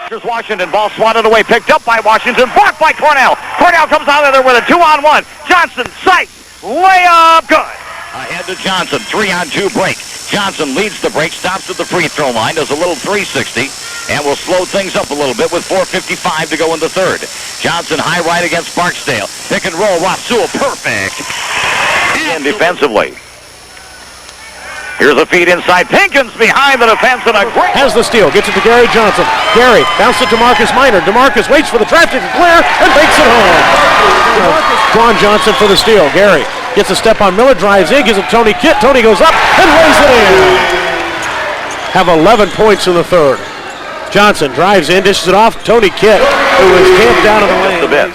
Here's Washington, ball swatted away, picked up by Washington, blocked by Cornell. Cornell comes out of there with a 2-on-1. Johnson, sights, layup, good. Ahead to Johnson, 3-on-2 break. Johnson leads the break, stops at the free throw line, does a little 360, and will slow things up a little bit with 4:55 to go in the third. Johnson high right against Barksdale. Pick and roll, Rasul, perfect. And defensively. Here's a feed inside. Pinkins behind the defense and a great... Has the steal. Gets it to Gary Johnson. Gary bounces it to Marcus Minor. DeMarcus waits for the traffic to clear and makes it home. Quan Johnson for the steal. Gary gets a step on Miller, drives in, gives it to Tony Kitt. Tony goes up and lays it in. Have 11 points in the third. Johnson drives in, dishes it off. Tony Kitt, who is camped down in the lane. Just a bit.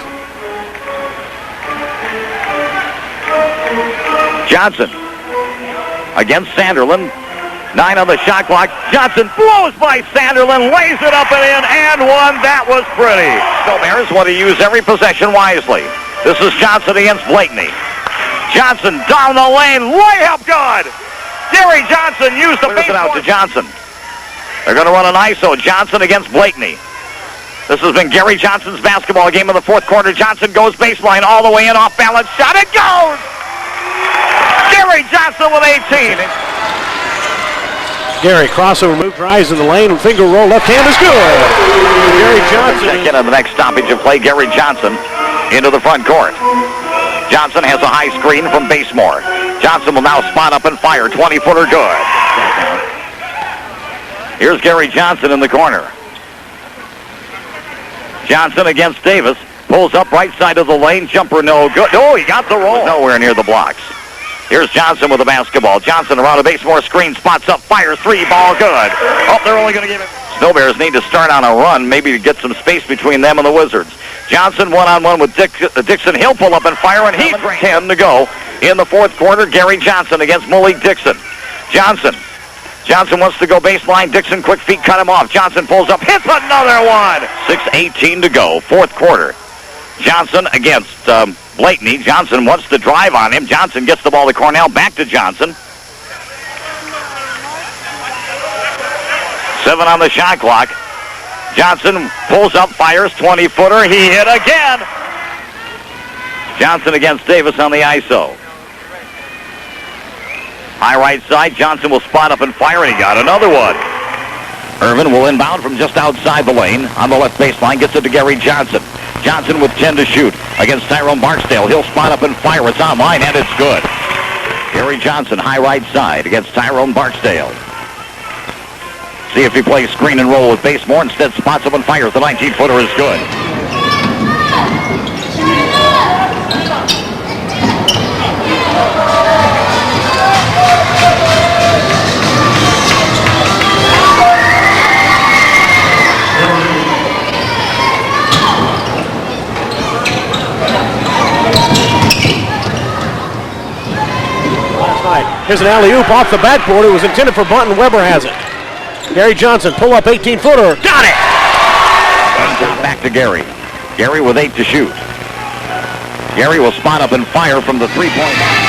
Johnson against Sanderlin. 9 on the shot clock. Johnson blows by Sanderlin, lays it up and in, and one. That was pretty. So Bears want to use every possession wisely. This is Johnson against Blakeney. Johnson down the lane, layup good. Gary Johnson used the base out to Johnson. They're going to run an ISO. Johnson against Blakeney. This has been Gary Johnson's basketball game in the fourth quarter. Johnson goes baseline all the way in, off balance shot. It goes! Gary Johnson with 18. Gary, crossover move, drives in the lane, finger roll, left hand is good. Gary Johnson. Second of the next stoppage of play, Gary Johnson into the front court. Johnson has a high screen from Basemore. Johnson will now spot up and fire, 20-footer good. Here's Gary Johnson in the corner. Johnson against Davis, pulls up right side of the lane, jumper no good. Oh, he got the roll. Nowhere near the blocks. Here's Johnson with the basketball. Johnson around a Basemore screen, spots up, fires three, ball good. Oh, they're only going to give it. Snow Bears need to start on a run, maybe to get some space between them and the Wizards. Johnson one-on-one with Dixon. He'll pull up and fire, and he's 10 to go in the fourth quarter. Gary Johnson against Malik Dixon. Johnson wants to go baseline. Dixon, quick feet, cut him off. Johnson pulls up, hits another one. 6:18 to go, fourth quarter. Johnson against Blakeney. Johnson wants to drive on him. Johnson gets the ball to Cornell. Back to Johnson. 7 on the shot clock. Johnson pulls up, fires, 20-footer. He hit again. Johnson against Davis on the ISO. High right side. Johnson will spot up and fire, and he got another one. Irvin will inbound from just outside the lane. On the left baseline, gets it to Gary Johnson. Johnson with 10 to shoot against Tyrone Barksdale. He'll spot up and fire. It's online, and it's good. Gary Johnson, high right side against Tyrone Barksdale. See if he plays screen and roll with Basemore. Instead, spots up and fires. The 19-footer is good. Here's an alley-oop off the backboard. It was intended for Bunton. Weber has it. Gary Johnson, pull up 18-footer. Got it! Back to Gary. Gary with 8 to shoot. Gary will spot up and fire from the three-point line.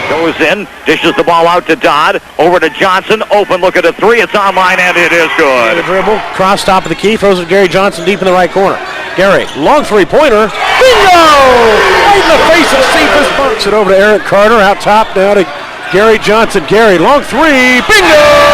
Goes in, dishes the ball out to Dodd, over to Johnson, open look at a three, it's online and it is good. The dribble, cross top of the key, throws it to Gary Johnson deep in the right corner. Gary, long three-pointer, bingo! Right in the face of Cephas, bunks it over to Eric Carter, out top now to Gary Johnson. Gary, long three, bingo!